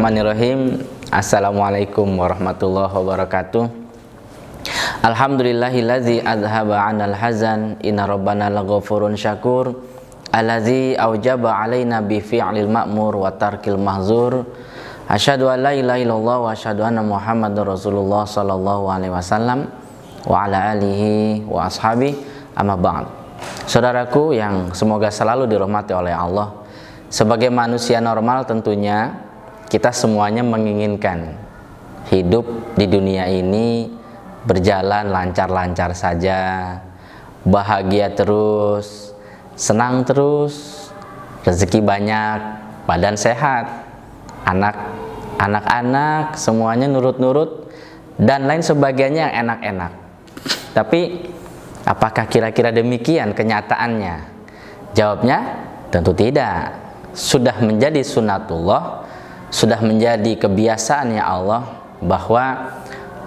Bismillahirrahmanirrahim. Assalamualaikum warahmatullahi wabarakatuh. Alhamdulillahillazi azhaba 'anal hazan. Inna rabbana laghafurun syakur. Allazi aujaba 'alaina bi fi'lil ma'mur wa tarkil mahzur. Asyhadu an la ilaha illallah wa asyhadu anna Muhammadar Rasulullah sallallahu alaihi wasallam wa ala alihi wa ashabi. Amma ba'd. Saudaraku yang semoga selalu dirahmati oleh Allah. Sebagai manusia normal tentunya kita semuanya menginginkan hidup di dunia ini berjalan lancar-lancar saja, bahagia terus, senang terus, rezeki banyak, badan sehat, anak-anak semuanya nurut-nurut dan lain sebagainya yang enak-enak. Tapi apakah kira-kira demikian kenyataannya? Jawabnya tentu tidak. Sudah menjadi sunnatullah, sudah menjadi kebiasaannya Allah bahwa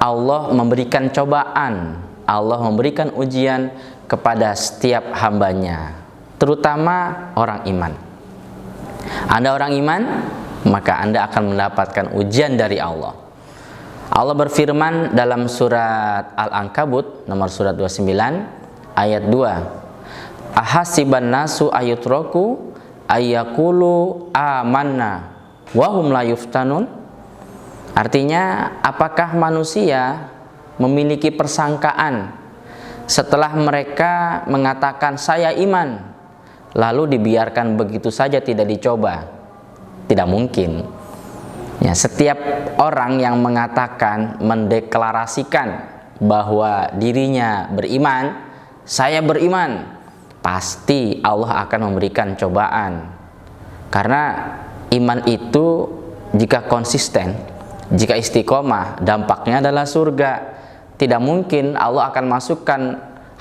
Allah memberikan cobaan, Allah memberikan ujian kepada setiap hambanya, terutama orang iman. Anda orang iman, maka Anda akan mendapatkan ujian dari Allah. Allah berfirman dalam surat Al-Ankabut nomor surat 29 ayat 2. Ahasiban nasu ayutraku ayyaqulu amanna wahum la yuftanun. Artinya, apakah manusia memiliki persangkaan setelah mereka mengatakan saya iman lalu dibiarkan begitu saja tidak dicoba? Tidak mungkin. Ya, setiap orang yang mengatakan, mendeklarasikan bahwa dirinya beriman, saya beriman, pasti Allah akan memberikan cobaan. Karena iman itu jika konsisten, jika istiqomah, dampaknya adalah surga. Tidak mungkin Allah akan masukkan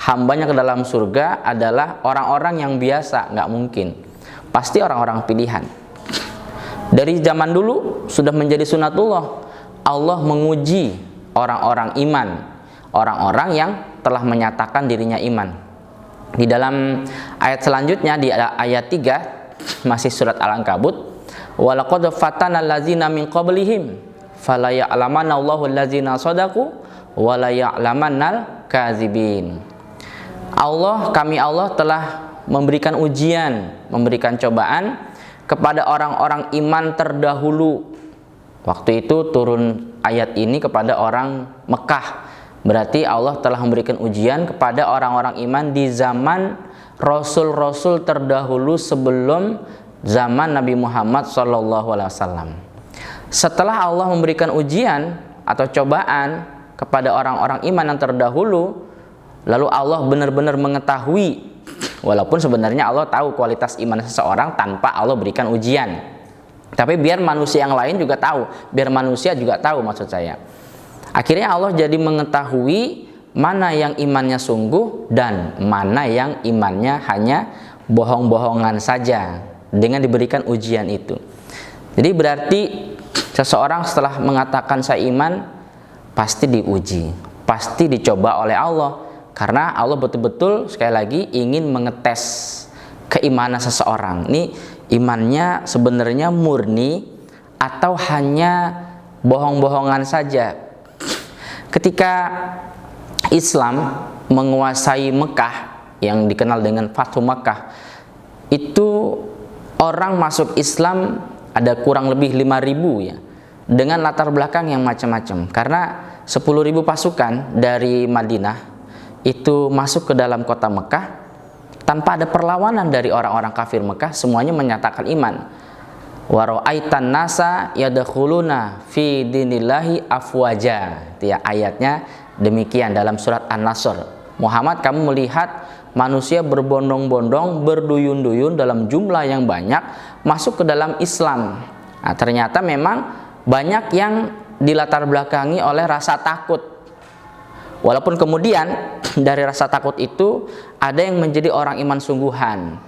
hambanya ke dalam surga adalah orang-orang yang biasa, nggak mungkin. Pasti orang-orang pilihan. Dari zaman dulu sudah menjadi sunnatullah, Allah menguji orang-orang iman, orang-orang yang telah menyatakan dirinya iman. Di dalam ayat selanjutnya, di ayat 3 masih surat Al-Ankabut, walaqad fatana allazina min qablihim fala ya'lamanna Allahu allazina shadaqu wa la ya'lamannal kadzibin. Kami Allah telah memberikan ujian, memberikan cobaan kepada orang-orang iman terdahulu. Waktu itu turun ayat ini kepada orang Mekah. Berarti Allah telah memberikan ujian kepada orang-orang iman di zaman rasul-rasul terdahulu sebelum zaman Nabi Muhammad SAW. Setelah Allah memberikan ujian atau cobaan kepada orang-orang iman yang terdahulu, lalu Allah benar-benar mengetahui, walaupun sebenarnya Allah tahu kualitas iman seseorang tanpa Allah berikan ujian. Tapi biar manusia yang lain juga tahu, biar manusia juga tahu maksud saya. Akhirnya Allah jadi mengetahui mana yang imannya sungguh dan mana yang imannya hanya bohong-bohongan saja dengan diberikan ujian itu. Jadi berarti seseorang setelah mengatakan saya iman pasti diuji, pasti dicoba oleh Allah, karena Allah betul-betul sekali lagi ingin mengetes keimanan seseorang. Ini imannya sebenarnya murni atau hanya bohong-bohongan saja. Ketika Islam menguasai Mekah yang dikenal dengan Fathu Mekah, itu orang masuk Islam ada kurang lebih 5.000 ya, dengan latar belakang yang macam-macam. Karena 10.000 pasukan dari Madinah itu masuk ke dalam kota Mekah tanpa ada perlawanan dari orang-orang kafir Mekah, semuanya menyatakan iman. Wa ra'aitan nasa yadkhuluna fi dinillahi afwaja. Itu ya, ayatnya demikian dalam surat An-Nasr. Muhammad, kamu melihat manusia berbondong-bondong, berduyun-duyun dalam jumlah yang banyak masuk ke dalam Islam. Nah, ternyata memang banyak yang dilatar belakangi oleh rasa takut. Walaupun kemudian dari rasa takut itu ada yang menjadi orang iman sungguhan.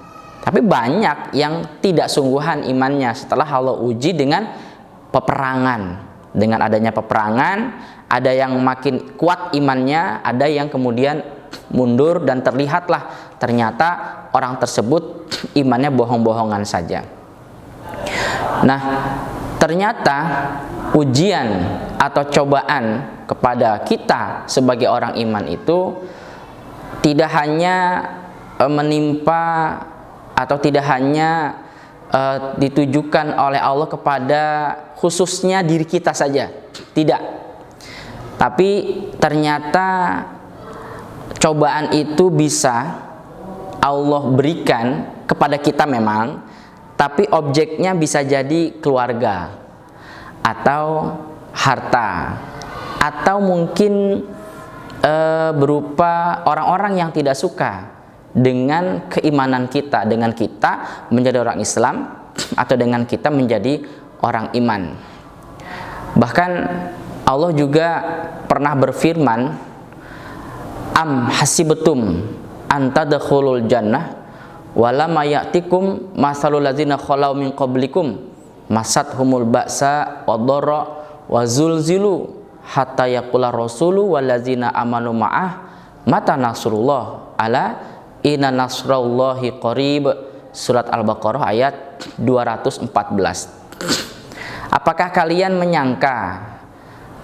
Tapi banyak yang tidak sungguhan imannya setelah Allah uji dengan peperangan. Dengan adanya peperangan, ada yang makin kuat imannya, ada yang kemudian mundur dan terlihatlah ternyata orang tersebut imannya bohong-bohongan saja. Nah, ternyata ujian atau cobaan kepada kita sebagai orang iman itu tidak hanya menimpa atau tidak hanya ditujukan oleh Allah kepada khususnya diri kita saja, tidak. Tapi ternyata cobaan itu bisa Allah berikan kepada kita memang, tapi objeknya bisa jadi keluarga atau harta, atau mungkin berupa orang-orang yang tidak suka dengan keimanan kita, dengan kita menjadi orang Islam atau dengan kita menjadi orang iman. Bahkan Allah juga pernah berfirman, am hasibtum an tadkhulul jannah walamma ya'tikum masalul ladzina khalau min qablikum masathumul ba'sa wadh-dharra wa zulzilu hatta yaqula rasulu walladzina amanu ma'ah mata nasrullah ala inna nasrallahi qarib. Surat Al-Baqarah ayat 214. Apakah kalian menyangka,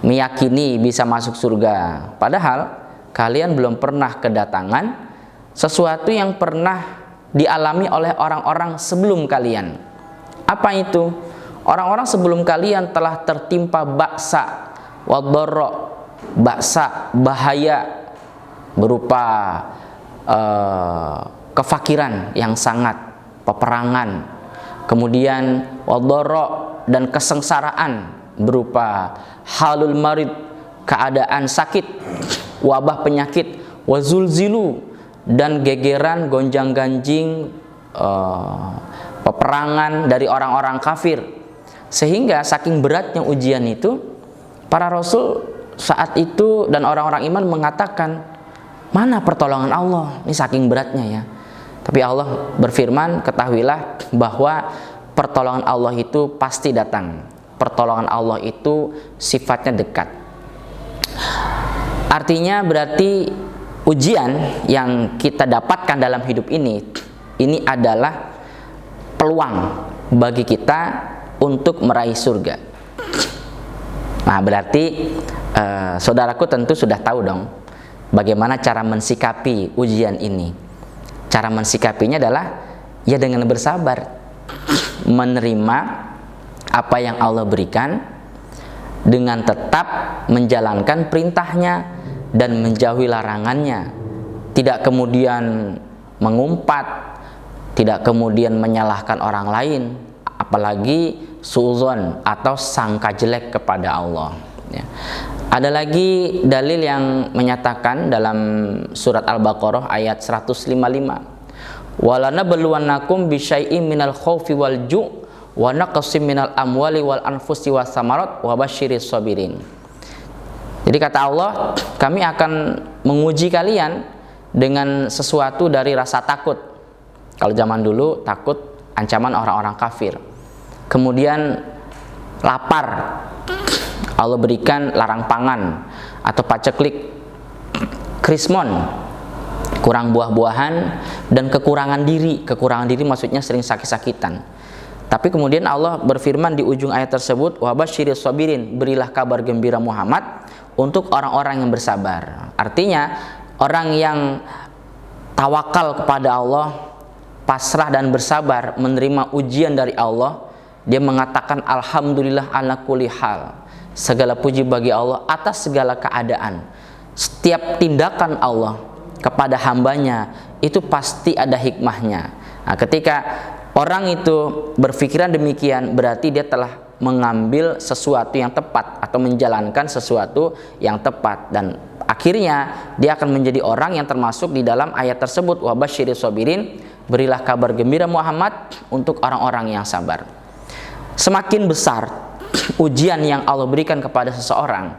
meyakini bisa masuk surga, padahal kalian belum pernah kedatangan sesuatu yang pernah dialami oleh orang-orang sebelum kalian? Apa itu? Orang-orang sebelum kalian telah tertimpa ba'sa wadh-dharra, ba'sa bahaya berupa kefakiran yang sangat, peperangan, kemudian wadh-dharra dan kesengsaraan berupa halul marid, keadaan sakit, wabah penyakit, wazulzilu dan gegeran gonjang-ganjing peperangan dari orang-orang kafir. Sehingga saking beratnya ujian itu, para rasul saat itu dan orang-orang iman mengatakan, mana pertolongan Allah? Ini saking beratnya ya. Tapi Allah berfirman, ketahuilah bahwa pertolongan Allah itu pasti datang. Pertolongan Allah itu sifatnya dekat. Artinya berarti ujian yang kita dapatkan dalam hidup ini adalah peluang bagi kita untuk meraih surga. Nah, berarti saudaraku tentu sudah tahu dong bagaimana cara mensikapi ujian ini. Cara mensikapinya adalah ya dengan bersabar, menerima apa yang Allah berikan dengan tetap menjalankan perintahnya dan menjauhi larangannya. Tidak kemudian mengumpat, tidak kemudian menyalahkan orang lain, apalagi suuzon atau sangka jelek kepada Allah ya. Ada lagi dalil yang menyatakan dalam surat Al-Baqarah ayat 155, walanabluwannakum bisyai'im minal khaufi wal ju' wa naqsim minal amwali wal anfusi was samarat wa basyiris sabirin. Jadi kata Allah, kami akan menguji kalian dengan sesuatu dari rasa takut. Kalau zaman dulu takut ancaman orang-orang kafir. Kemudian lapar, Allah berikan larang pangan atau paceklik, krismon, kurang buah-buahan, dan kekurangan diri. Kekurangan diri maksudnya sering sakit-sakitan. Tapi kemudian Allah berfirman di ujung ayat tersebut, wa basyiris sabirin, berilah kabar gembira Muhammad untuk orang-orang yang bersabar. Artinya orang yang tawakal kepada Allah, pasrah dan bersabar menerima ujian dari Allah, dia mengatakan alhamdulillah ala kulli hal, segala puji bagi Allah atas segala keadaan. Setiap tindakan Allah kepada hambanya itu pasti ada hikmahnya. Nah, ketika orang itu berpikiran demikian, berarti dia telah mengambil sesuatu yang tepat atau menjalankan sesuatu yang tepat, dan akhirnya dia akan menjadi orang yang termasuk di dalam ayat tersebut, wa basyiris sabirin, berilah kabar gembira Muhammad untuk orang-orang yang sabar. Semakin besar ujian yang Allah berikan kepada seseorang,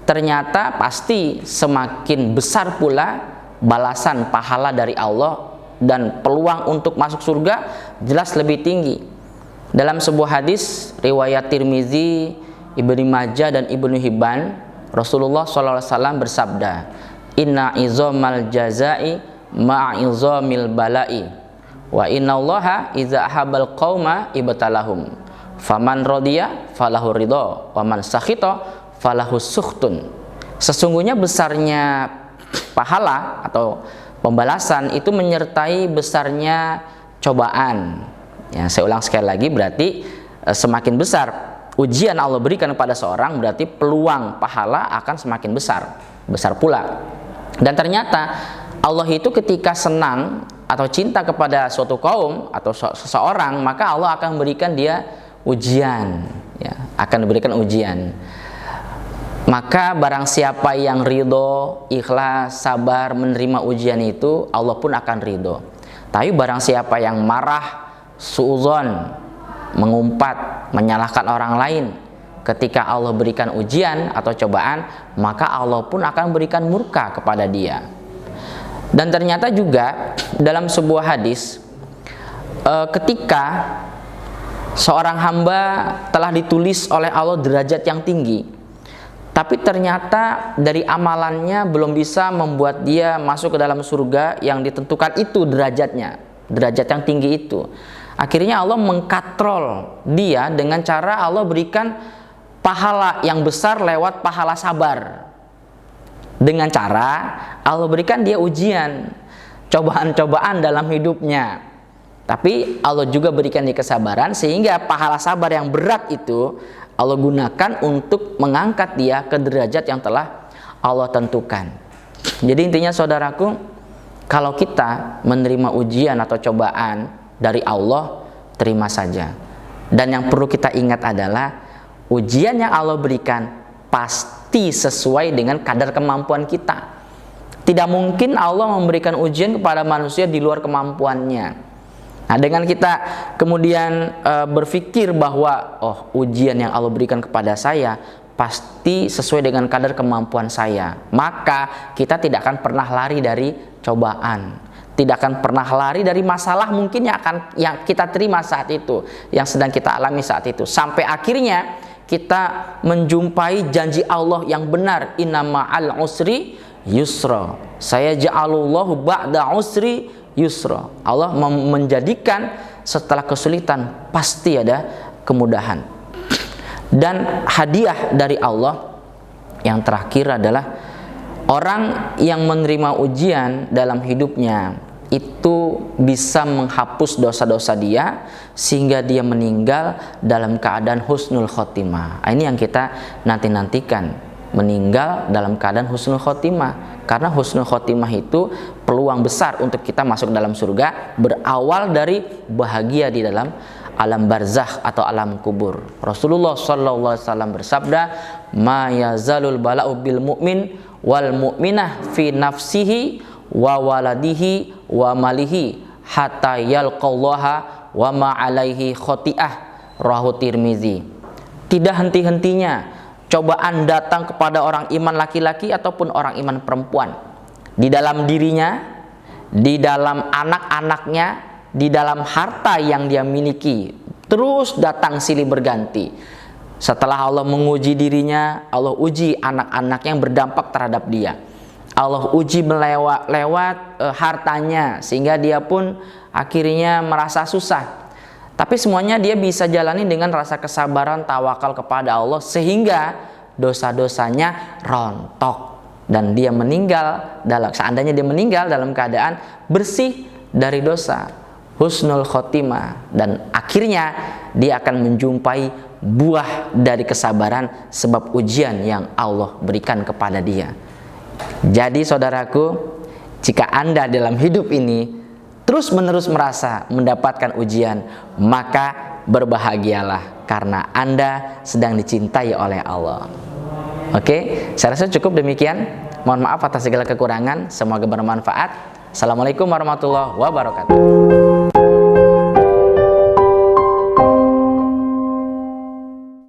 ternyata pasti semakin besar pula balasan pahala dari Allah, dan peluang untuk masuk surga jelas lebih tinggi. Dalam sebuah hadis riwayat Tirmizi, Ibnu Majah dan Ibnu Hibban, Rasulullah SAW bersabda, inna izomal jazai ma'izomil balai wa inna allaha iza ahabal qawma ibtalahum faman rodiya falahu ridho, waman sakhita falahu sukhtun. Sesungguhnya besarnya pahala atau pembalasan itu menyertai besarnya cobaan. Ya, saya ulang sekali lagi, berarti semakin besar ujian Allah berikan kepada seorang, berarti peluang pahala akan semakin besar pula. Dan ternyata Allah itu ketika senang atau cinta kepada suatu kaum atau seseorang, maka Allah akan memberikan dia ujian, ya, akan diberikan ujian. Maka barang siapa yang ridho, ikhlas, sabar menerima ujian itu, Allah pun akan ridho. Tapi barang siapa yang marah, suudzon, mengumpat, menyalahkan orang lain ketika Allah berikan ujian atau cobaan, maka Allah pun akan berikan murka kepada dia. Dan ternyata juga dalam sebuah hadis, ketika seorang hamba telah ditulis oleh Allah derajat yang tinggi, tapi ternyata dari amalannya belum bisa membuat dia masuk ke dalam surga yang ditentukan itu derajatnya, derajat yang tinggi itu. Akhirnya Allah mengkatrol dia dengan cara Allah berikan pahala yang besar lewat pahala sabar. Dengan cara Allah berikan dia ujian, cobaan-cobaan dalam hidupnya. Tapi Allah juga berikan dia kesabaran, sehingga pahala sabar yang berat itu Allah gunakan untuk mengangkat dia ke derajat yang telah Allah tentukan. Jadi intinya saudaraku, kalau kita menerima ujian atau cobaan dari Allah, terima saja. Dan yang perlu kita ingat adalah ujian yang Allah berikan pasti sesuai dengan kadar kemampuan kita. Tidak mungkin Allah memberikan ujian kepada manusia di luar kemampuannya. Nah, dengan kita kemudian berpikir bahwa ujian yang Allah berikan kepada saya pasti sesuai dengan kadar kemampuan saya, maka kita tidak akan pernah lari dari cobaan, tidak akan pernah lari dari masalah mungkin yang kita terima saat itu, yang sedang kita alami saat itu, sampai akhirnya kita menjumpai janji Allah yang benar, inna ma'al usri yusra, saya ja'alullahu ba'da usri yusra. Allah menjadikan setelah kesulitan pasti ada kemudahan. Dan hadiah dari Allah yang terakhir adalah orang yang menerima ujian dalam hidupnya itu bisa menghapus dosa-dosa dia sehingga dia meninggal dalam keadaan husnul khotimah. Ini yang kita nantikan, meninggal dalam keadaan husnul khotimah. Karena husnul khotimah itu peluang besar untuk kita masuk dalam surga, berawal dari bahagia di dalam alam barzakh atau alam kubur. Rasulullah SAW bersabda, "Ma yazalul bala'u bil mu'min wal mu'minah fi nafsihi wa waladihi wa malihi hatta yalqallaha wa ma alaihi khoti'ah." Rawahu Tirmizi. Tidak henti-hentinya cobaan datang kepada orang iman laki-laki ataupun orang iman perempuan, di dalam dirinya, di dalam anak-anaknya, di dalam harta yang dia miliki, terus datang silih berganti. Setelah Allah menguji dirinya, Allah uji anak-anak yang berdampak terhadap dia. Allah uji lewat hartanya, sehingga dia pun akhirnya merasa susah. Tapi semuanya dia bisa jalani dengan rasa kesabaran, tawakal kepada Allah, sehingga dosa-dosanya rontok dan dia meninggal seandainya dia meninggal dalam keadaan bersih dari dosa, husnul khotimah, dan akhirnya dia akan menjumpai buah dari kesabaran sebab ujian yang Allah berikan kepada dia. Jadi saudaraku, jika Anda dalam hidup ini terus-menerus merasa mendapatkan ujian, maka berbahagialah karena Anda sedang dicintai oleh Allah. Oke, saya rasa cukup demikian. Mohon maaf atas segala kekurangan, semoga bermanfaat. Assalamualaikum warahmatullahi wabarakatuh.